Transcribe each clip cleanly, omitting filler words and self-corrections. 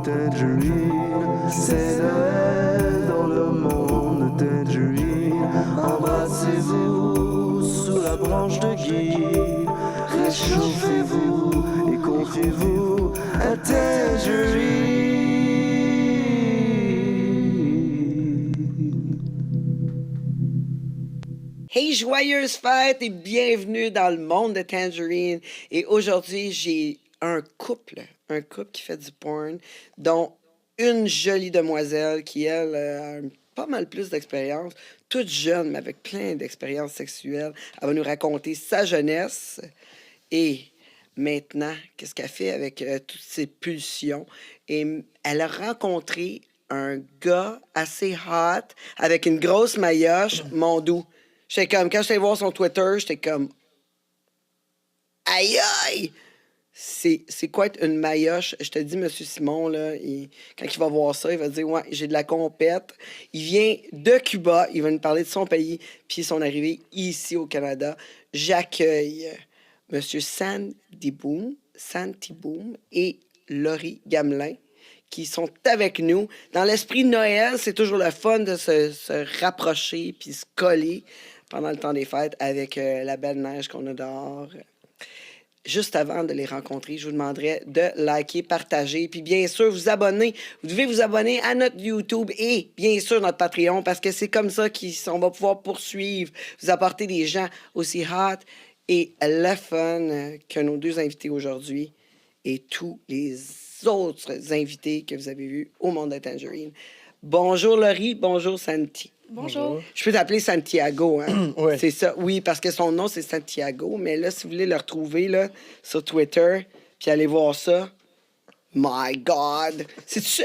de Tangerine. C'est Noël dans le monde de Tangerine. Embrassez-vous sous la branche de gui. Réchauffez-vous et confiez-vous à Tangerine. Hey, joyeuse fête et bienvenue dans le monde de Tangerine. Et aujourd'hui, j'ai un couple qui fait du porn, dont une jolie demoiselle qui, elle, a pas mal plus d'expérience, toute jeune, mais avec plein d'expériences sexuelles. Elle va nous raconter sa jeunesse et maintenant, qu'est-ce qu'elle fait avec toutes ses pulsions. Et elle a rencontré un gars assez hot avec une grosse maillotche, mon doux. J'étais comme, quand j'étais voir son Twitter, j'étais comme, aïe aïe! C'est quoi être une maillotche? Je te dis, Monsieur Simon, là, quand il va voir ça, il va dire, ouais, j'ai de la compète. Il vient de Cuba, il va nous parler de son pays, puis son arrivée ici au Canada. J'accueille Monsieur Santiboom et Laurie Gamelin, qui sont avec nous. Dans l'esprit de Noël, c'est toujours le fun de se rapprocher puis se coller pendant le temps des fêtes avec la belle neige qu'on a dehors. Juste avant de les rencontrer, je vous demanderai de liker, partager, puis bien sûr, vous abonner. Vous devez vous abonner à notre YouTube et bien sûr notre Patreon parce que c'est comme ça qu'on va pouvoir poursuivre, vous apporter des gens aussi hot et le fun que nos deux invités aujourd'hui et tous les autres invités que vous avez vus au monde de Tangerine. Bonjour Laurie, bonjour Santi. Bonjour. Je peux t'appeler Santiago, hein? Ouais. C'est ça, oui, parce que son nom, c'est Santiago. Mais là, si vous voulez le retrouver là, sur Twitter, puis aller voir ça, my God! C'est-tu...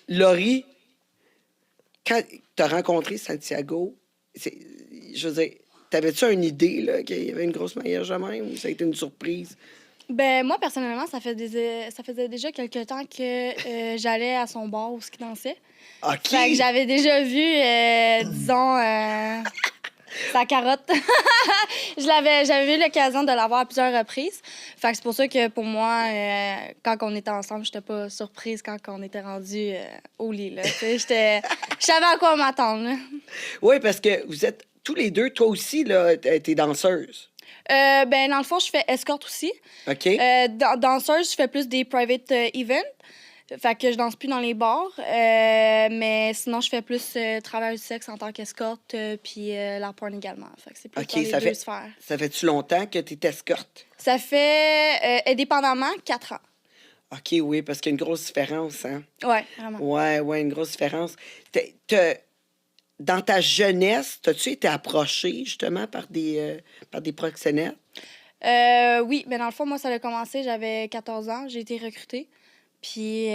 Laurie, quand t'as rencontré Santiago, je veux dire, t'avais-tu une idée là, qu'il y avait une grosse maillotche de même ou ça a été une surprise? Ben moi, personnellement, ça faisait déjà quelques temps que j'allais à son bar où il dansait. OK! Fait que j'avais déjà vu, disons, sa carotte. J'avais eu l'occasion de la voir à plusieurs reprises. Fait que c'est pour ça que pour moi, quand on était ensemble, j'étais pas surprise quand on était rendu au lit. Là. Je savais à quoi m'attendre. Là. Oui, parce que vous êtes tous les deux, toi aussi, là, t'es danseuse. Ben dans le fond, je fais escorte aussi. OK? Danseuse, je fais plus des private events. Fait que je danse plus dans les bars. Mais sinon, je fais plus travail du sexe en tant qu'escorte, puis la porn également. Fait que c'est plus dans les deux sphères. Ça fait-tu longtemps que tu es escorte? Ça fait, indépendamment, 4 ans. OK, oui, parce qu'il y a une grosse différence, hein? Ouais, vraiment. Ouais, une grosse différence. Dans ta jeunesse, as-tu été approchée, justement, par des proxénètes? Oui, mais dans le fond, moi, ça a commencé, j'avais 14 ans, j'ai été recrutée. Puis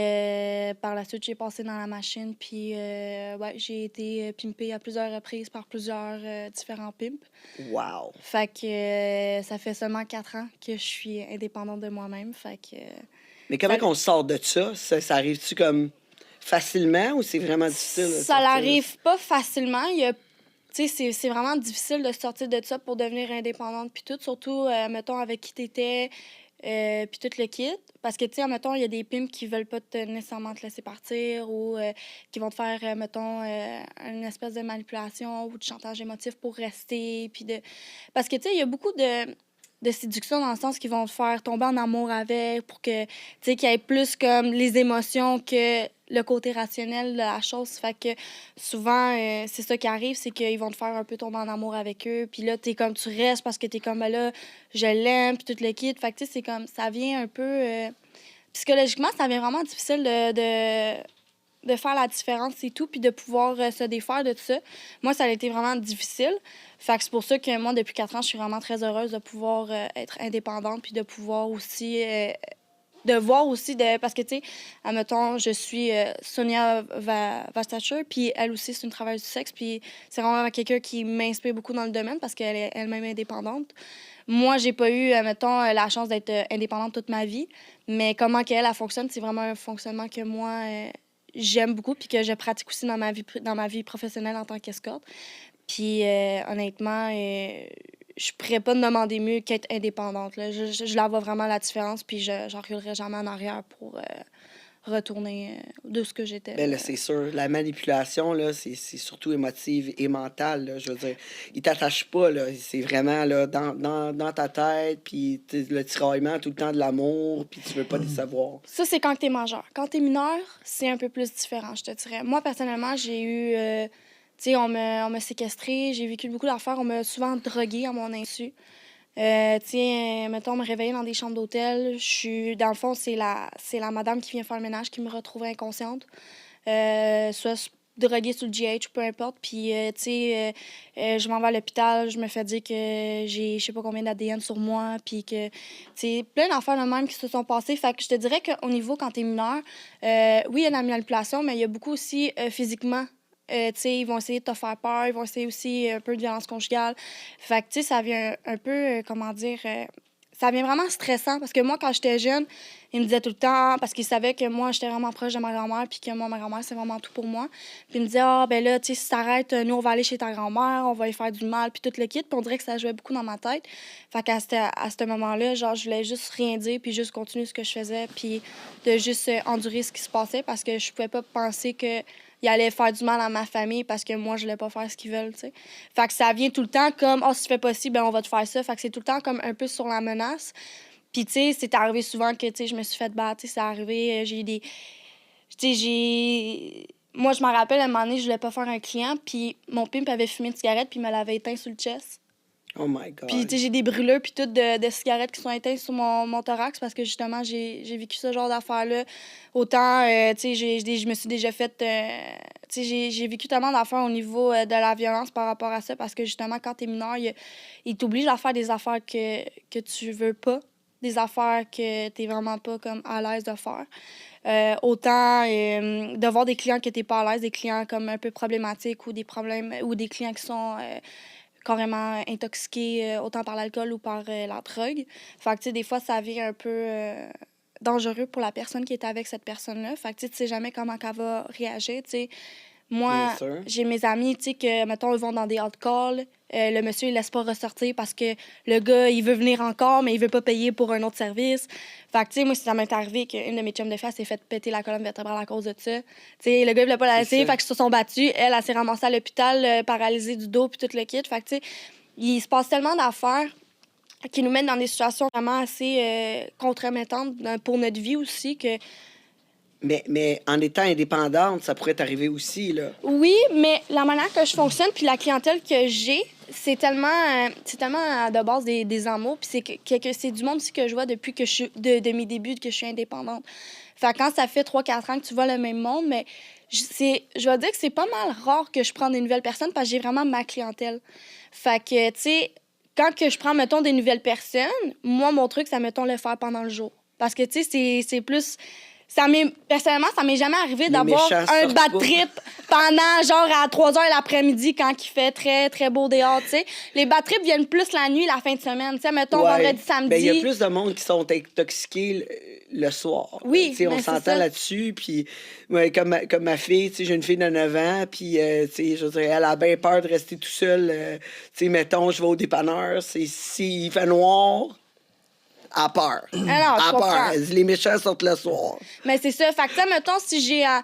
par la suite, j'ai passé dans la machine, puis ouais, j'ai été pimpée à plusieurs reprises par plusieurs différents pimps. Wow! Fait que ça fait seulement 4 ans que je suis indépendante de moi-même, fait que... Mais comment on sort de ça? Ça arrive-tu comme facilement ou c'est vraiment difficile? de Ça sortir? n'arrive pas facilement. Tu sais, c'est vraiment difficile de sortir de ça pour devenir indépendante, puis tout, surtout, mettons, avec qui t'étais, puis tout le kit. Parce que, tu sais, mettons, il y a des pimps qui veulent pas nécessairement te laisser partir ou qui vont te faire, mettons, une espèce de manipulation ou de chantage émotif pour rester. Puis Parce que, tu sais, il y a beaucoup de séduction dans le sens qu'ils vont te faire tomber en amour avec pour que, tu sais, qu'il y ait plus comme les émotions que le côté rationnel de la chose. Fait que souvent, c'est ça qui arrive, c'est qu'ils vont te faire un peu tomber en amour avec eux. Puis là, t'es comme, tu restes parce que t'es comme, ben là, je l'aime, puis tout le kit. Fait que, tu sais, c'est comme, ça vient un peu... psychologiquement, ça vient vraiment difficile de faire la différence et tout, puis de pouvoir se défaire de tout ça. Moi, ça a été vraiment difficile. Fait que c'est pour ça que moi, depuis 4 ans, je suis vraiment très heureuse de pouvoir être indépendante, puis de pouvoir aussi... de voir aussi, parce que, tu sais, admettons, je suis Sonia Vastacher, puis elle aussi, c'est une travailleuse du sexe, puis c'est vraiment quelqu'un qui m'inspire beaucoup dans le domaine parce qu'elle est elle-même indépendante. Moi, j'ai pas eu, admettons, la chance d'être indépendante toute ma vie, mais comment qu'elle fonctionne, c'est vraiment un fonctionnement que moi, j'aime beaucoup, puis que je pratique aussi dans ma vie professionnelle en tant qu'escorte. Puis, honnêtement, je pourrais pas demander mieux qu'être indépendante. Là. Je la vois vraiment la différence, puis je n'en reculerai jamais en arrière retourner de ce que j'étais. Ben là, c'est sûr. La manipulation, là, c'est surtout émotive et mentale, là. Je veux dire, ils t'attachent pas, là. C'est vraiment, là, dans ta tête, puis le tiraillement tout le temps de l'amour, puis tu veux pas les savoir. Ça, c'est quand t'es majeur. Quand t'es mineur, c'est un peu plus différent, je te dirais. Moi, personnellement, j'ai eu... tu sais, on m'a séquestré, j'ai vécu beaucoup d'affaires, on m'a souvent droguée à mon insu. Tu sais, mettons, me réveiller dans des chambres d'hôtel. Dans le fond, c'est la madame qui vient faire le ménage qui me retrouve inconsciente. Soit droguée sur le GH, peu importe. Puis, tu sais, je m'en vais à l'hôpital, je me fais dire que j'ai je sais pas combien d'ADN sur moi, puis que, tu sais, plein d'affaires de même qui se sont passées. Fait que je te dirais qu'au niveau, quand t'es mineur, oui, il y a de la manipulation, mais il y a beaucoup aussi physiquement. Tu sais, ils vont essayer de te faire peur, ils vont essayer aussi un peu de violence conjugale. Fait que, tu sais, ça vient un peu, comment dire, ça vient vraiment stressant parce que moi, quand j'étais jeune, ils me disaient tout le temps, parce qu'ils savaient que moi, j'étais vraiment proche de ma grand-mère, puis que moi, ma grand-mère, c'est vraiment tout pour moi. Puis ils me disaient, ah, ben là, tu sais, si t'arrêtes, nous, on va aller chez ta grand-mère, on va lui faire du mal, puis tout le kit. Puis on dirait que ça jouait beaucoup dans ma tête. Fait qu'à ce moment-là, genre, je voulais juste rien dire, puis juste continuer ce que je faisais, puis de juste endurer ce qui se passait parce que je pouvais pas penser que il allait faire du mal à ma famille parce que moi, je voulais pas faire ce qu'ils veulent, tu sais. Fait que ça vient tout le temps comme, oh, si tu fais pas ci, ben on va te faire ça. Fait que c'est tout le temps comme un peu sur la menace. Puis, tu sais, c'est arrivé souvent que, tu sais, je me suis fait battre, tu sais, c'est arrivé, j'ai eu des... Tu sais, moi, je me rappelle, à un moment donné, je voulais pas faire un client, puis mon pimp avait fumé une cigarette, puis il me l'avait éteint sur le chest. Oh my God. Puis, tu sais, j'ai des brûleurs puis tout de cigarettes qui sont éteintes sur mon thorax parce que, justement, j'ai vécu ce genre d'affaires-là. Autant, tu sais, je me suis déjà fait... tu sais, j'ai vécu tellement d'affaires au niveau de la violence par rapport à ça parce que, justement, quand t'es mineur, ils t'obligent à faire des affaires que tu veux pas, des affaires que t'es vraiment pas, comme, à l'aise de faire. Autant de voir des clients que t'es pas à l'aise, des clients comme un peu problématiques ou des problèmes ou des clients qui sont... carrément intoxiqués autant par l'alcool ou par la drogue. Fait que, tu sais, des fois, ça vient un peu dangereux pour la personne qui est avec cette personne-là. Fait que, tu sais jamais comment elle va réagir, tu sais. Moi, Bien sûr. j'ai mes amis, tu sais, que, mettons, ils vont dans des hot calls. Le monsieur, il laisse pas ressortir parce que le gars, il veut venir encore, mais il veut pas payer pour un autre service. Fait que, tu sais, moi, ça m'est arrivé qu'une de mes chums de fer s'est fait péter la colonne vertébrale à cause de ça. Tu sais, le gars, il voulait pas la laisser, fait qu'ils se sont battus. Elle s'est ramassée à l'hôpital, paralysée du dos, puis tout le kit. Fait que, tu sais, il se passe tellement d'affaires qui nous mettent dans des situations vraiment assez compromettantes pour notre vie aussi que... Mais en étant indépendante, ça pourrait t'arriver aussi, là. Oui, mais la manière que je fonctionne puis la clientèle que j'ai, c'est tellement de base des amours puis c'est c'est du monde aussi que je vois depuis que je suis de mes débuts que je suis indépendante. Fait que quand ça fait 3-4 ans que tu vois le même monde, mais je vais dire que c'est pas mal rare que je prenne des nouvelles personnes parce que j'ai vraiment ma clientèle. Fait que, tu sais, quand que je prends, mettons, des nouvelles personnes, moi, mon truc, c'est, mettons, le faire pendant le jour. Parce que, tu sais, c'est plus... Personnellement, ça m'est jamais arrivé d'avoir un bad trip pendant, genre, à 3 h l'après-midi quand il fait très, très beau dehors, tu sais. Les bad trips viennent plus la nuit, la fin de semaine. Tu sais, mettons, vendredi, samedi. Ben, il y a plus de monde qui sont intoxiqués le soir. Oui, tu sais, on s'entend là-dessus. Puis, ouais, comme ma fille, tu sais, j'ai une fille de 9 ans, puis, tu sais, je veux dire, elle a bien peur de rester tout seule. Tu sais, mettons, je vais au dépanneur, s'il fait noir... À peur. Alors, à peur. Les méchants sortent le soir. Mais c'est ça. Fait que, mettons, si j'ai à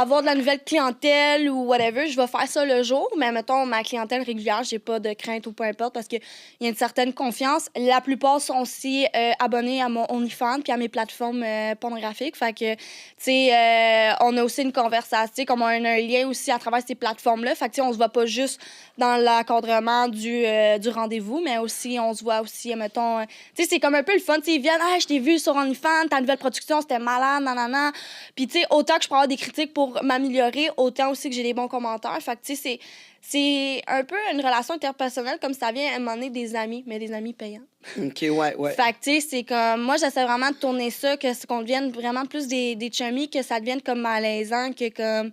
avoir de la nouvelle clientèle ou whatever, je vais faire ça le jour. Mais, mettons, ma clientèle régulière, j'ai pas de crainte ou peu importe parce qu'il y a une certaine confiance. La plupart sont aussi abonnés à mon OnlyFans puis à mes plateformes pornographiques. Fait que, tu sais, on a aussi une conversation, comme on a un lien aussi à travers ces plateformes-là. Fait que, tu sais, on se voit pas juste dans l'encadrement du rendez-vous, mais aussi, on se voit aussi, mettons... tu sais, c'est comme un peu le fun. Tu sais, ils viennent, « Ah, je t'ai vu sur OnlyFans, ta nouvelle production, c'était malade, nanana. » Puis, tu sais, autant que je peux avoir des critiques pour m'améliorer, autant aussi que j'ai des bons commentaires. Fait que, tu sais, c'est un peu une relation interpersonnelle, comme ça vient à un moment donné des amis, mais des amis payants. OK, ouais. Fait que, tu sais, c'est comme... Moi, j'essaie vraiment de tourner ça, qu'on devienne vraiment plus des chummies, que ça devienne comme malaisant, que comme...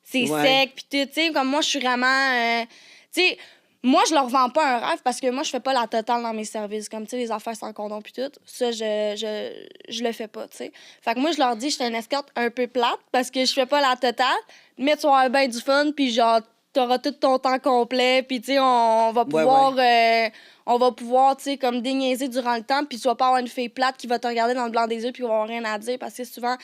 C'est sec, puis tu sais, comme moi, je suis vraiment... tu sais, moi, je leur vends pas un rêve parce que moi, je fais pas la totale dans mes services. Comme, tu sais, les affaires sans condom puis tout, ça, je le fais pas, tu sais. Fait que moi, je leur dis, je suis une escorte un peu plate parce que je fais pas la totale, mais tu vas avoir bien du fun, puis genre, t'auras tout ton temps complet, puis tu sais, on va pouvoir... on va pouvoir, tu sais, comme déniaiser durant le temps, puis tu vas pas avoir une fille plate qui va te regarder dans le blanc des yeux puis qui va avoir rien à dire parce que souvent...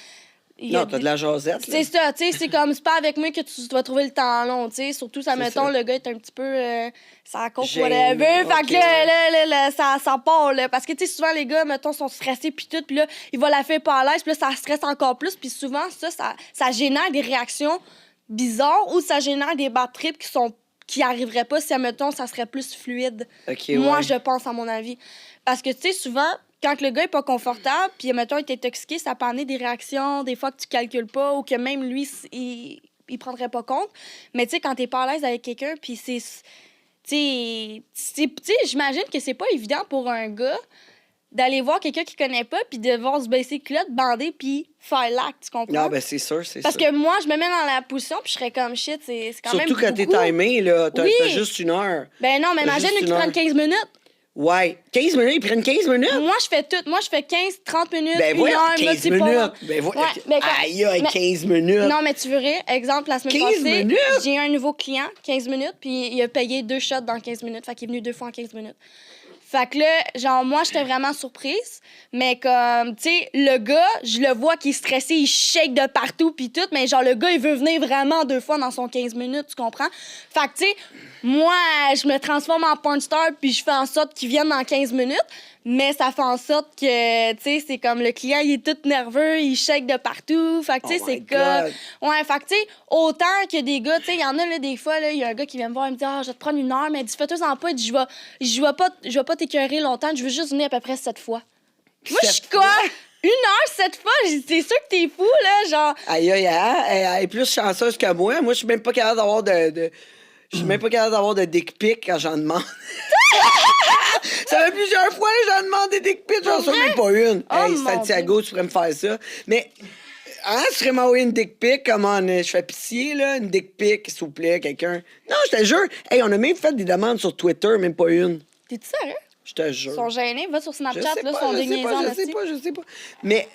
Non, t'as de la jasette. là. C'est ça, tu sais, c'est comme, c'est pas avec moi que tu vas trouver le temps long, tu sais. Surtout, ça, C'est mettons, ça. le gars est un petit peu, ça compte, Gêné, whatever. Fait ok, que là, ça part, là. Parce que, tu sais, souvent, les gars, mettons, sont stressés, puis tout, puis là, ils vont la faire pas à l'aise, puis là, ça stresse encore plus, puis souvent, ça génère des réactions bizarres ou ça génère des bad trips qui arriveraient pas si, mettons, ça serait plus fluide. Ok, Moi, ouais. je pense, à mon avis. Parce que, tu sais, souvent, quand le gars est pas confortable, puis, mettons, il est intoxiqué, ça peut amener des réactions, des fois que tu calcules pas ou que même lui, il prendrait pas compte. Mais, tu sais, quand t'es pas à l'aise avec quelqu'un, puis c'est. Tu sais, j'imagine que c'est pas évident pour un gars d'aller voir quelqu'un qu'il connaît pas, puis de voir se baisser le culotte, bander, puis faire l'acte, tu comprends? Non, ben c'est sûr, c'est Parce sûr. que moi, je me mets dans la position, puis je serais comme shit, c'est quand même. Surtout quand t'es beaucoup. timé, là, t'as Oui. t'as juste 1 heure. Ben non, mais T'as imagine juste qu'ils une prennent heure. 15 minutes. Ouais. 15 minutes, ils prennent 15 minutes? Moi, je fais tout. Moi, je fais 15, 30 minutes, Ben 1 voyons, heure, 15 c'est pas long. minutes. Ben voyons. Ouais, ben, Aïe, aïe, mais- 15 minutes. Non, mais tu verrais, exemple, la semaine 15 passée, minutes? j'ai eu un nouveau client, 15 minutes, puis il a payé 2 shots dans 15 minutes. Fait qu'il est venu 2 fois en 15 minutes. Fait que là, genre, moi, j'étais vraiment surprise. Mais comme, tu sais, le gars, je le vois qui est stressé, il shake de partout, puis tout. Mais genre, le gars, il veut venir vraiment 2 fois dans son 15 minutes, tu comprends? Fait que, tu sais, moi, je me transforme en porn star, puis je fais en sorte qu'il vienne dans 15 minutes. Mais ça fait en sorte que, tu sais, c'est comme le client, il est tout nerveux, il shake de partout. Fait que, tu sais, Oh c'est my comme. God. Ouais, fait que, tu sais, autant que des gars, tu sais, il y en a, là, des fois, là, il y a un gars qui vient me voir, il me dit, ah, je vais te prendre 1 heure, mais il dit, fais-toi-en pas, il dit, je vais pas t'écœurer longtemps, je veux juste venir à peu près 7 fois. Moi, je suis 7 quoi? 1 heure, 7 fois? J'ai dit, c'est sûr que t'es fou, là, genre. Aïe, aïe, aïe, elle est plus chanceuse que moi. Moi, je suis même pas capable d'avoir Je suis même pas capable d'avoir de dick pic quand j'en demande. Ça fait plusieurs fois que j'en demande des dick pics, j'en reçois même pas une. Oh, Hey, mon Santiago, tu pourrais me faire ça. Mais, hein, tu ferais m'envoyer une dick pic, comment je fais pitié, là, une dick pic, s'il vous plaît, quelqu'un. Non, je te jure. Hey, on a même fait des demandes sur Twitter, même pas une. T'es-tu sérieux? Je te jure. Ils sont gênés, va sur Je Snapchat, sais là, pas, sont je sais déniaisants, pas, je sais pas. Mais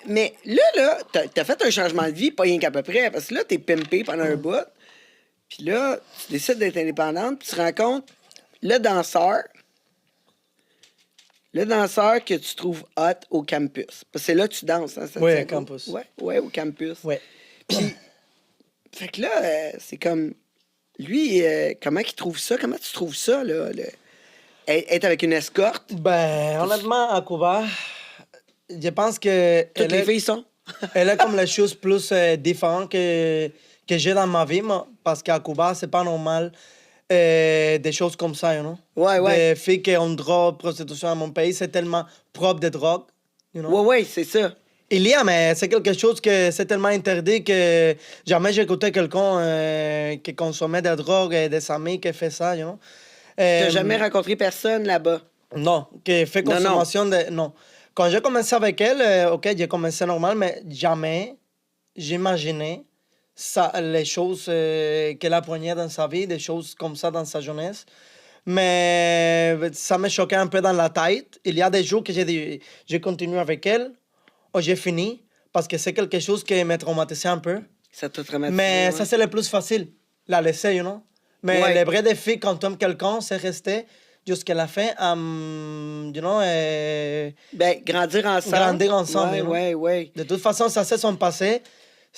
là, t'as fait un changement de vie, pas rien qu'à peu près, parce que là, t'es pimpé pendant un bout, puis là, tu décides d'être indépendante, puis tu rencontres le danseur que tu trouves hot au campus. Parce que c'est là que tu danses, hein, Oui, Santiago? au campus. Ouais, au campus. Ouais. Puis, fait que là, c'est comme, lui, comment il trouve ça? Comment tu trouves ça, là? Être avec une escorte? Ben, honnêtement, à Cuba, je pense que Toutes les filles sont? elle est comme la chose plus différente que j'ai dans ma vie, parce qu'à Cuba, c'est pas normal des choses comme ça, you know? Ouais. Des filles qui ont drogue, prostitution à mon pays, c'est tellement propre de drogue, you know? Ouais, c'est ça. Il y a, mais c'est quelque chose que c'est tellement interdit que jamais j'ai écouté quelqu'un qui consommait de drogue et des amis qui fait ça, you know? T'as jamais rencontré personne là-bas? Non, qui fait Non, non. consommation de... Non. Quand j'ai commencé avec elle, OK, j'ai commencé normal, mais jamais j'imaginais ça, les choses qu'elle apprenait dans sa vie, des choses comme ça dans sa jeunesse. Mais ça me choquait un peu dans la tête. Il y a des jours que j'ai dit, je continue avec elle, ou j'ai fini, parce que c'est quelque chose qui me traumatisait un peu. Ça t'a traumatisé? Mais ouais. ça, c'est le plus facile, la laisser, you know? Mais Ouais. les vrais défis, quand tu aimes quelqu'un, c'est rester jusqu'à la fin, you know, Ben, grandir ensemble. Grandir ensemble, Ouais, you know? ouais. de toute façon, ça c'est son passé.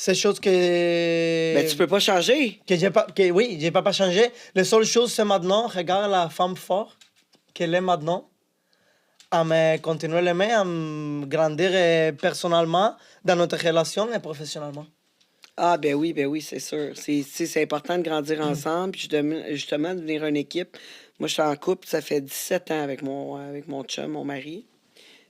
C'est chose que... Ben, tu peux pas changer. Oui, j'ai pas changé. La seule chose, c'est maintenant, regarde la femme forte qu'elle est maintenant, à me continuer à l'aimer, à me grandir personnellement, dans notre relation et professionnellement. Ah, ben oui, c'est sûr. C'est important de grandir ensemble, puis justement, de devenir une équipe. Moi, je suis en couple, ça fait 17 ans avec mon chum, mon mari.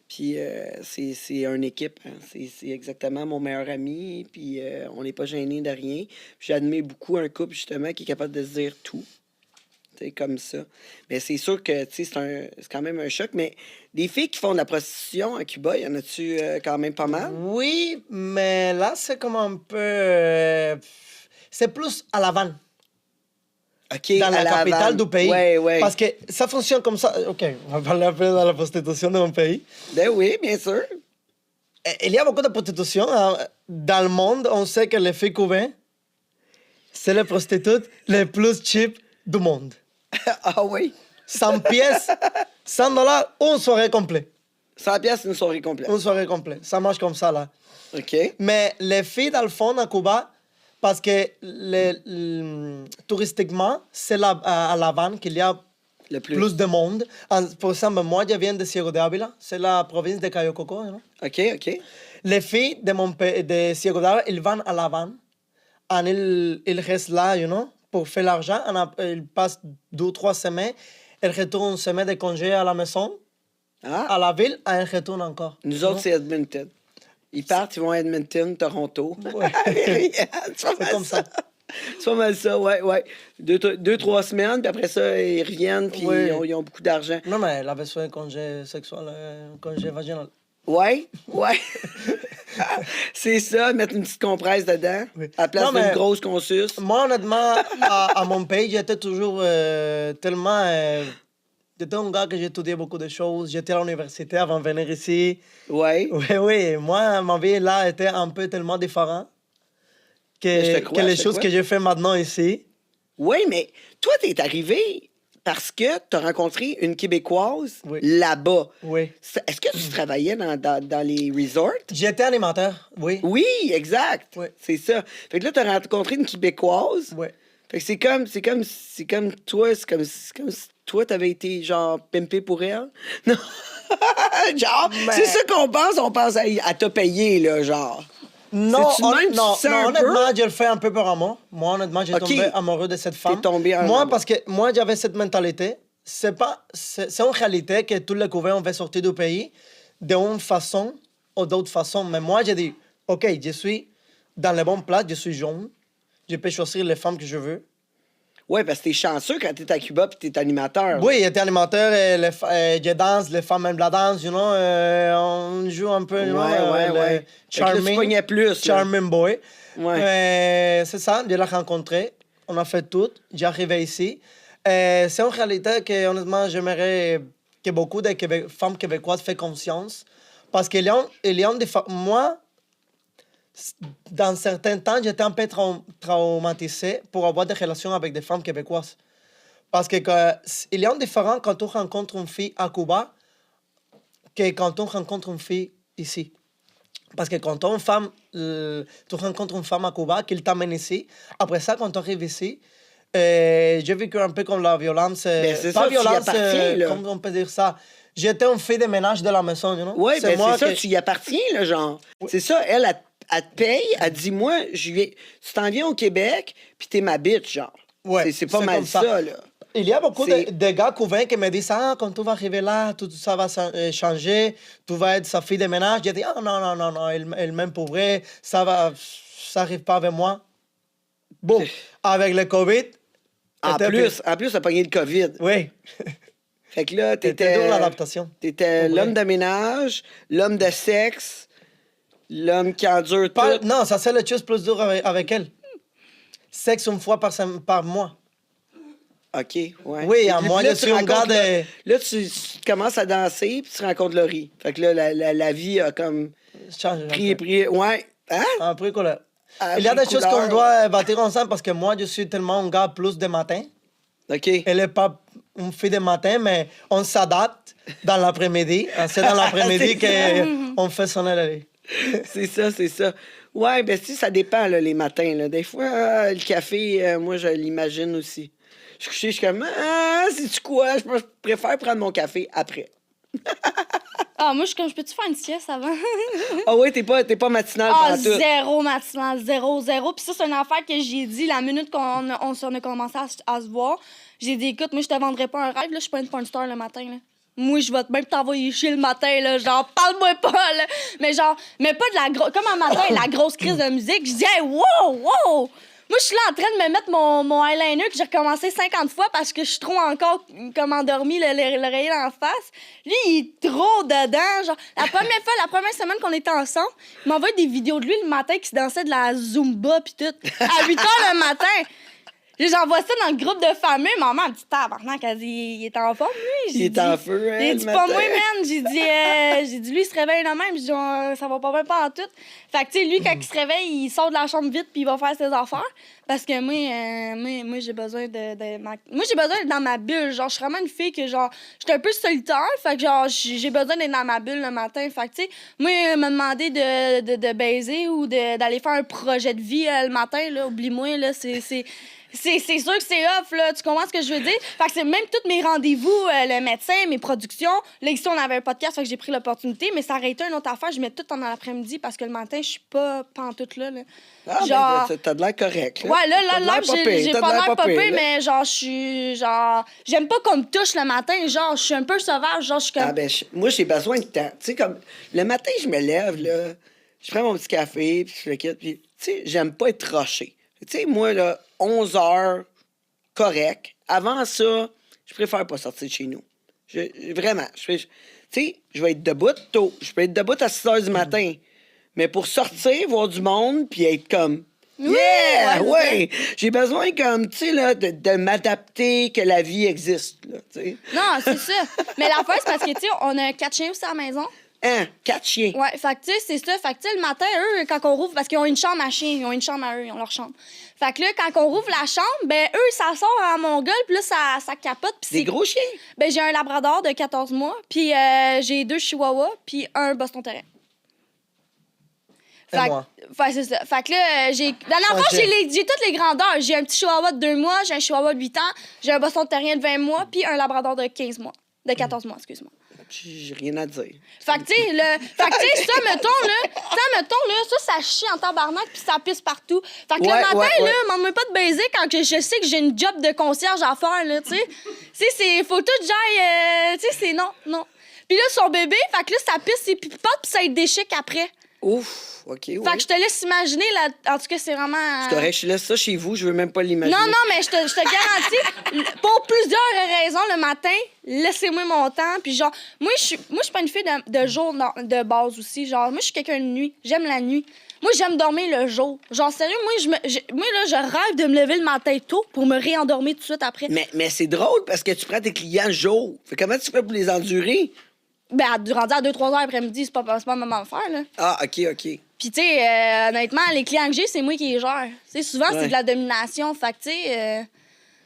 Puis c'est une équipe, hein. C'est exactement mon meilleur ami, puis on n'est pas gêné de rien. Puis j'admire beaucoup un couple, justement, qui est capable de se dire tout. Tu sais, comme ça. Mais c'est sûr que, tu sais, c'est quand même un choc. Mais des filles qui font de la prostitution à Cuba, y en a-tu quand même pas mal? Oui, mais là, c'est comme un peu... c'est plus à La Havane, OK, dans à la capitale Havane. du pays. Ouais. Parce que ça fonctionne comme ça. OK, on va parler un peu de la prostitution de mon pays. Ben oui, bien sûr. Il y a beaucoup de prostitution dans le monde. On sait que les filles cubaines, c'est les prostituées les plus cheap du monde. Ah oui? 100 pièces, $100, une soirée complète. 100 pièces une soirée complète. Une soirée complète. Ça marche comme ça, là. OK. Mais les filles, dans le fond, à Cuba, parce que touristiquement, c'est là, à La Havane qu'il y a Le plus. plus de monde. Par exemple, moi, je viens de Ciego de Ávila. C'est la province de Cayo Coco. Non? OK, OK. Les filles de, de Ciego de Ávila, ils vont à La Havane. Et ils restent là, pour faire l'argent. Ils passent 2 ou 3 semaines. Ils retournent une semaine de congé à la maison, Ah, à la ville, et ils retournent encore. nous autres, c'est Edmonton. Ils partent, ils vont à Edmonton, Toronto. Ouais. C'est comme ça. C'est pas mal ça, ouais. 2-3 semaines, puis après ça, ils reviennent, puis Ouais. ils ont beaucoup d'argent. Non, mais elle avait besoin de congé sexuel, congé vaginal. Ouais. C'est ça, mettre une petite compresse dedans, Oui. à la place Non, mais- d'une grosse qu'on suce. Moi, honnêtement, à mon pays, j'étais toujours tellement... j'étais un gars que j'étudiais beaucoup de choses. J'étais à l'université avant de venir ici. Ouais. Oui. Moi, ma vie là était un peu tellement différente Mais je te que, crois, que les je te choses crois. que je fais maintenant ici. Oui, mais toi, t'es arrivé parce que t'as rencontré une Québécoise Oui. là-bas. Oui. Est-ce que tu travaillais dans les resorts? J'étais animateur, oui. Oui, exact. Oui. C'est ça. Fait que là, t'as rencontré une Québécoise. Oui. Fait que c'est comme toi, c'est comme si toi, t'avais été, genre, pimpé pour elle. Non. Genre, Mais- c'est ça qu'on pense, on pense à te payer, là, genre. Non, C'est-tu même, tu non, sens un honnêtement, je le fais un peu par amour. Moi, honnêtement, j'ai Ok. tombé amoureux de cette femme. tombé en Moi, amour. parce que moi, j'avais cette mentalité. C'est une réalité que tous les couverts, on veut sortir du pays d'une façon ou d'autre façon. Mais moi, j'ai dit, OK, je suis dans les bonnes places, je suis jeune, je peux choisir les femmes que je veux. Ouais, parce que t'es chanceux quand t'es à Cuba puis t'es animateur. Oui, j'étais animateur, je danse, les femmes aiment la danse, on joue un peu, Ouais. le Fait que là, tu charming, pognais plus, là. charming boy. Ouais. C'est ça, je l'ai rencontré, on a fait tout, j'ai arrivé ici. C'est une réalité que, honnêtement, j'aimerais que beaucoup de femmes québécoises fassent conscience. Parce qu'il y a des femmes... Moi, dans certains temps, j'étais un peu traumatisé pour avoir des relations avec des femmes québécoises. Parce qu'il y a une différence quand on rencontre une fille à Cuba que quand on rencontre une fille ici. Parce que quand tu rencontres une femme à Cuba, qu'elle t'amène ici, après ça, quand tu arrives ici, j'ai vécu un peu comme la violence. Ben, c'est pas ça, tu y violence, appartiens, là. comment on peut dire ça? J'étais une fille de ménage de la maison, Oui, C'est ben moi c'est ça, que- tu y appartiens, là, genre. C'est ça, elle te paye, elle te dit, moi, tu t'en viens au Québec, puis t'es ma bitch, genre. Ouais, c'est pas c'est mal comme ça. ça, là. Il y a beaucoup C'est- de gars couverts qui me disent quand tu vas arriver là, tout ça va changer, tu vas être sa fille de ménage. J'ai dit non, elle m'aime pour vrai, ça arrive pas avec moi. Bon, avec le COVID. En c'était plus, t'as pogné le COVID. Oui, Fait que là, c'était dur l'adaptation. T'étais Ouais. l'homme de ménage, l'homme de sexe, l'homme qui endure tout. Non, ça c'est la chose plus dure avec elle. Sexe une fois par mois. OK, ouais. Oui, Fait à que moi, là, je tu suis un gars rencontres de... Là, tu commences à danser, puis tu rencontres Laurie. Fait que là, la vie a comme Change un pris. peu. Ouais. Hein? Un peu couleur. Ah, Il y a des pris choses couleur. qu'on doit bâtir ensemble parce que moi, je suis tellement un gars plus de matin. OK. Elle n'est pas une fille de matin, mais on s'adapte dans l'après-midi. C'est dans l'après-midi C'est qu'on fait sonner la vie. C'est ça. Ouais, ben si, ça dépend, là, les matins. Là. Des fois, le café, moi, je l'imagine aussi. Je suis couché, je suis comme, c'est-tu quoi? Je préfère prendre mon café après. Ah, moi, je suis comme, je peux-tu faire une sieste avant? Ah ouais, t'es pas matinal Ah, pendant tout. zéro matinal, zéro. Puis ça, c'est une affaire que j'ai dit la minute qu'on a commencé à se voir. J'ai dit, écoute, moi, je te vendrais pas un rêve, là, je suis pas une porn star le matin, là. Moi, je vais même t'envoyer chier le matin, là, genre, parle-moi pas, là. Mais genre, mais pas de la grosse... Comme un matin, la grosse crise de musique, je dis, hey, wow! Moi, je suis là en train de me mettre mon eyeliner que j'ai recommencé 50 fois parce que je suis trop encore comme endormie, l'oreiller en face. Lui, il est trop dedans. Genre, la première semaine qu'on était ensemble, il m'envoie des vidéos de lui le matin qui se dansait de la Zumba pis tout. À 8 h le matin. J'envoie ça dans le groupe de famille. Maman, elle me dit, tabarnak, elle dit, il est en forme, lui. Il est en feu, hein, Il le dit, pas matin. moi, man. J'ai dit, lui, il se réveille le même. J'ai dit, ça va pas bien pas en tout. Fait que, tu sais, lui, quand il se réveille, il sort de la chambre vite puis il va faire ses affaires. Parce que moi j'ai besoin moi, j'ai besoin d'être dans ma bulle. Genre, je suis vraiment une fille que, genre, j'étais un peu solitaire. Fait que, genre, j'ai besoin d'être dans ma bulle le matin. Fait que, tu sais, moi, me demander de baiser ou d'aller faire un projet de vie le matin, là, oublie-moi, là, c'est sûr que c'est off, là. Tu comprends ce que je veux dire? Fait que c'est même tous mes rendez-vous, le médecin, mes productions. Là, ici, on avait un podcast, fait que j'ai pris l'opportunité, mais ça aurait été une autre affaire. Je mets tout en l'après-midi parce que le matin, je suis pas pantoute là. Ah, genre... ben, t'as de l'air correct, là. Ouais, là, T'as de l'air pas pire, j'ai t'as de pas l'air l'air pas pire, popé, là. mais genre, je suis, genre... J'aime pas qu'on me touche le matin, genre, je suis un peu sauvage, genre, je suis comme... Ah, ben, moi, j'ai besoin de temps. Tu sais, comme, le matin, je me lève, là, je prends mon petit café, puis je le quitte, puis, tu sais, j'aime pas être rushé. Tu sais, moi, là, 11 heures, correct. Avant ça, je préfère pas sortir de chez nous. Vraiment. Tu sais, je vais être debout tôt. Je peux être debout à 6 heures du matin. Mais pour sortir, voir du monde, puis être comme... Oui, Yeah! ouais, Ouais! J'ai besoin, comme, tu sais, là, de m'adapter, que la vie existe, là, tu sais. Non, c'est ça. Mais l'affaire, c'est parce que, tu sais, on a 4 chiens aussi à la maison. Hein? 4 chiens. Ouais, fait que, tu sais, c'est ça. Fait que, tu sais, le matin, eux, quand on rouvre, parce qu'ils ont une chambre à chiens, ils ont une chambre à eux, ils ont leur chambre. Fait que là, quand on rouvre la chambre, ben, eux, ça sort à mon gueule, puis là, ça capote. Puis Des gros chiens. Ben, j'ai un labrador de 14 mois, puis j'ai 2 chihuahuas, puis un Boston Terrier. Et moi. Fait, c'est ça. Fait que là, dans l'enfant, j'ai toutes les grandeurs. J'ai un petit chihuahua de 2 mois, j'ai un chihuahua de 8 ans, j'ai un Boston Terrier de 20 mois, puis un labrador de 15 mois. De 14 mois, excuse-moi. J'ai rien à dire. Fait que, tu sais, ça, mettons, là, ça chie en tabarnak puis ça pisse partout. Fait que Ouais, le matin, ouais. là, m'en pas de baiser quand que je sais que j'ai une job de concierge à faire, là, tu sais. Tu sais, faut tout j'aille, tu sais, c'est non. Puis là, son bébé, fait que là, ça pisse ses pipotes puis ça le déchique après. Ouf, OK, ouais. Fait que je te laisse imaginer, là, en tout cas, c'est vraiment... C'est correct, je laisse ça chez vous, je veux même pas l'imaginer. Non, mais je te garantis, pour plusieurs raisons, le matin, laissez-moi mon temps. Puis genre, moi, je suis pas une fille de jour de base aussi. Genre, moi, je suis quelqu'un de nuit. J'aime la nuit. Moi, j'aime dormir le jour. Genre, sérieux, moi, je rêve de me lever le matin tôt pour me réendormir tout de suite après. Mais c'est drôle parce que tu prends tes clients le jour. Fait comment tu fais pour les endurer? Ben, rendu à 2-3 heures après-midi, c'est pas le moment de faire, là. Ah, OK. Puis, tu sais, honnêtement, les clients que j'ai, c'est moi qui les gère. Tu sais, souvent, Ouais. c'est de la domination. Fait que, tu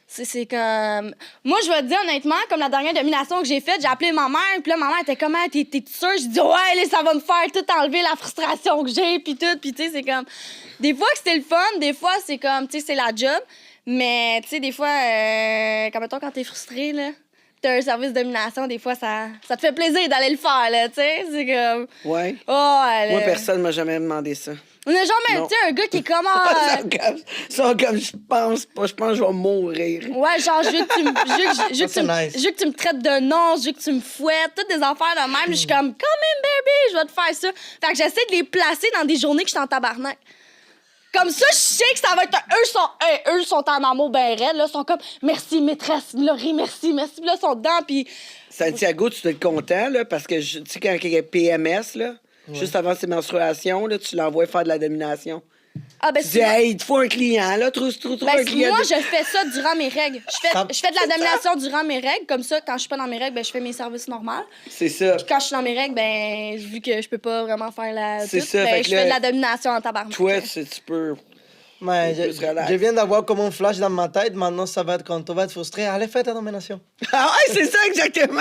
sais, c'est comme... Moi, je vais te dire, honnêtement, comme la dernière domination que j'ai faite, j'ai appelé ma mère, puis là, ma mère était comme, ah, t'es sûre? Je dis, ouais, là, ça va me faire tout enlever la frustration que j'ai, puis tout. Puis, tu sais, c'est comme... Des fois, que c'était le fun, des fois, c'est comme, tu sais, c'est la job. Mais, tu sais, des fois, quand t'es frustré, là, t'as un service de domination, des fois, ça te fait plaisir d'aller le faire, là, tu sais. C'est comme... Ouais. Oh, Moi, personne m'a jamais demandé ça. On a jamais, Non. tu sais, un gars qui est comme... Ils sont comme, je pense pas, je pense que je vais mourir. Ouais, genre, je veux que tu me, nice. je veux que tu me traites de nom, je veux que tu me fouettes, toutes des affaires de même. Je suis comme, come in, baby, je vais te faire ça. Fait que j'essaie de les placer dans des journées que je suis en tabarnak. Comme ça, je sais que ça va être... Eux sont en amour ben raide, là. Ils sont comme, merci, maîtresse Laurie, merci. Puis là, ils sont dedans, puis... Santiago, tu dois être content, là, parce que, tu sais, quand il y a PMS, là, juste avant ses menstruations, là, tu l'envoies faire de la domination. Ah, ben, Tu dis, hey, il te faut un client, là, trouve ben, un client. moi, je fais ça durant mes règles. Je fais de la domination durant mes règles. Comme ça, quand je suis pas dans mes règles, ben, je fais mes services normaux. C'est ça. Puis quand je suis dans mes règles, ben, vu que je peux pas vraiment faire la... C'est tout, ça, ben, fait que je fais de là, la domination en tabarnak. Toi, tu peux... Mais Plus relax. je viens d'avoir comme un flash dans ma tête. Maintenant, ça va être quand on va être frustré. Allez, faites ta domination. Ah ouais, c'est ça, exactement.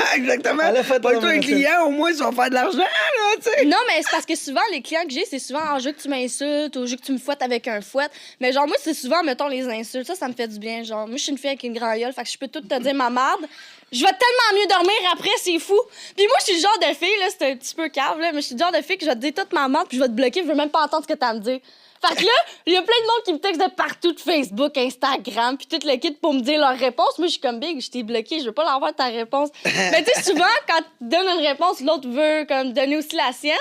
Allez, faites Pas la toi un domination. client, au moins, ils vont faire de l'argent, là, tu sais. Non, mais c'est parce que souvent, les clients que j'ai, c'est souvent je veux que tu m'insultes ou je veux que tu me fouettes avec un fouet. Mais genre, moi, c'est souvent, mettons, les insultes. Ça me fait du bien. Genre, moi, je suis une fille avec une grande gueule, fait que je peux tout te dire ma marde. Je vais tellement mieux dormir après, c'est fou. Puis moi, je suis le genre de fille, là, c'est un petit peu cave, là, mais je suis le genre de fille que je vais te dire toute ma marde, puis je vais te bloquer, je veux même pas entendre ce que t'as à me dire. Fait que là, il y a plein de monde qui me texte de partout, de Facebook, Instagram, puis tout le kit pour me dire leur réponse. Moi, je suis comme big, je t'ai bloqué, je veux pas l'avoir ta réponse. Mais tu sais, souvent, quand tu donnes une réponse, l'autre veut comme donner aussi la sienne.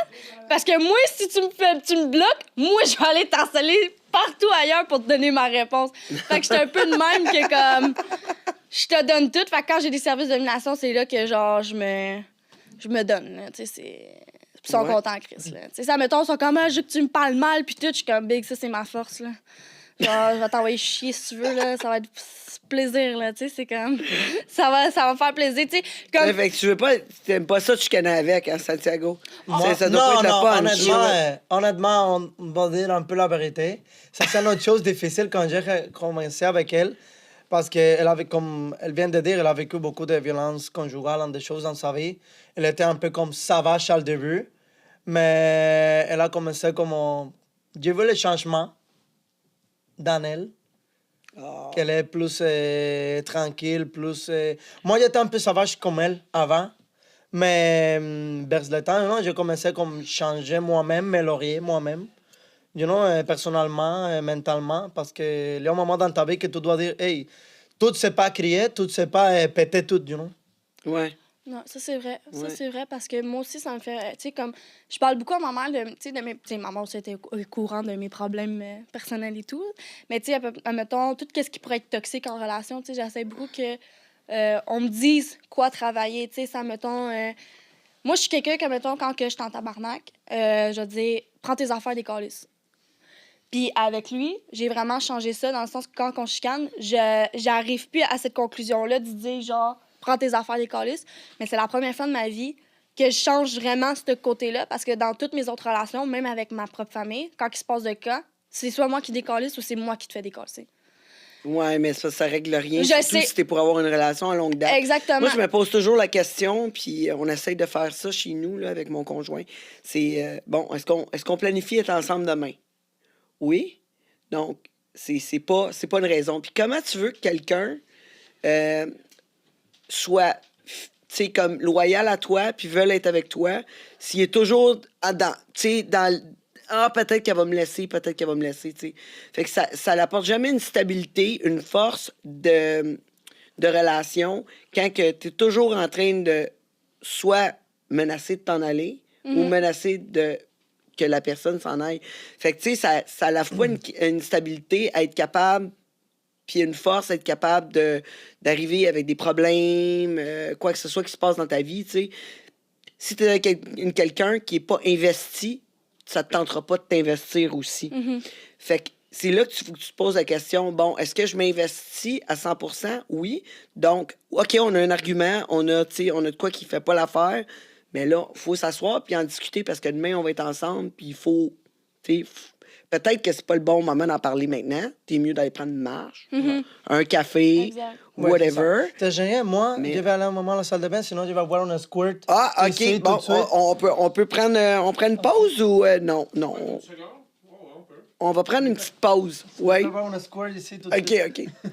Parce que moi, si tu me bloques, moi, je vais aller t'harceler partout ailleurs pour te donner ma réponse. Fait que j'étais un peu de même que comme je te donne tout. Fait que quand j'ai des services de domination, c'est là que genre je me donne. là. Tu sais, c'est. Puis ils sont Ouais. contents, Chris. Là. Tu sais, ça, mettons, ils sont comme, ah, je veux que tu me parles mal, puis tout. Je suis comme, big, ça, c'est ma force, là. Genre, je vais t'envoyer chier si tu veux, là. Ça va être plaisir, là. Tu sais, c'est comme. ça va me faire plaisir. Tu sais, comme. Ouais, fait que tu veux pas, t'aimes pas ça, tu connais avec, hein, Santiago? Ça doit non, pas être non, le fun. honnêtement, honnêtement, on va dire un peu la vérité. Ça, c'est une autre chose difficile quand j'ai commencé avec elle. Parce qu'elle avait, comme elle vient de dire, elle a vécu beaucoup de violences conjugales, des choses dans sa vie. Elle était un peu comme sauvage au début. Mais elle a commencé comme... J'ai vu le changement dans elle. Ah. Qu'elle est plus tranquille, plus... Moi, j'étais un peu sauvage comme elle avant. Mais vers le temps, non, j'ai commencé comme changer moi-même, m'améliorer moi-même. You know, personnellement, mentalement. Parce que il y a un moment dans ta vie que tu dois dire, hey, tout c'est pas crier, tout c'est pas péter tout, you know. Ouais. Non, ça c'est vrai. Ça Ouais. c'est vrai parce que moi aussi, ça me fait. Tu sais, comme. Je parle beaucoup à ma mère de, tu sais, de mes. Tu sais, ma mère aussi était au courant de mes problèmes personnels et tout. Mais tu sais, admettons, tout ce qui pourrait être toxique en relation, tu sais, j'essaie beaucoup que. On me dise quoi travailler, tu sais, ça, mettons. Moi, je suis quelqu'un que, mettons, quand que je suis en tabarnak, je vais dire, prends tes affaires des calices. Puis avec lui, j'ai vraiment changé ça dans le sens que quand on chicane, j'arrive plus à cette conclusion-là de dire genre, prends tes affaires des calices. Mais c'est la première fois de ma vie que je change vraiment ce côté-là parce que dans toutes mes autres relations, même avec ma propre famille, quand il se passe de cas, c'est soit moi qui décalisse ou c'est moi qui te fais décalisser. Ouais, mais ça règle rien. Je Surtout sais. si t'es pour avoir une relation à longue date. Exactement. Moi, je me pose toujours la question, puis on essaye de faire ça chez nous, là, avec mon conjoint. C'est, bon, est-ce qu'on planifie être ensemble demain? Oui. Donc, c'est pas une raison. Puis comment tu veux que quelqu'un soit, tu sais, comme loyal à toi, puis veut être avec toi, s'il est toujours dans, tu sais, dans... Ah, peut-être qu'elle va me laisser, peut-être qu'elle va me laisser, tu sais. Fait que ça n'apporte jamais une stabilité, une force de relation quand tu es toujours en train de soit menacer de t'en aller ou menacer de que la personne s'en aille. Fait que, tu sais, ça à la fois une stabilité à être capable, puis une force à être capable d'arriver avec des problèmes, quoi que ce soit qui se passe dans ta vie, tu sais. Si tu es avec quelqu'un qui n'est pas investi, ça ne te tentera pas de t'investir aussi. Fait que c'est là que faut que tu te poses la question, bon, est-ce que je m'investis à 100%? Oui. Donc, OK, on a un argument, on a de quoi qui ne fait pas l'affaire, mais là, il faut s'asseoir puis en discuter parce que demain, on va être ensemble, puis il faut, tu sais, peut-être que c'est pas le bon moment d'en parler maintenant. T'es mieux d'aller prendre une marche, un café, Exact. whatever. C'est génial. Moi, Mais- je vais aller un moment à la salle de bain, sinon je vais voir un squirt. Ah, ici, OK, bon, tout de suite. on peut prendre on prend une pause ou non? On va prendre une petite pause. Oui. Je vais voir un squirt ici tout de OK, suite. OK.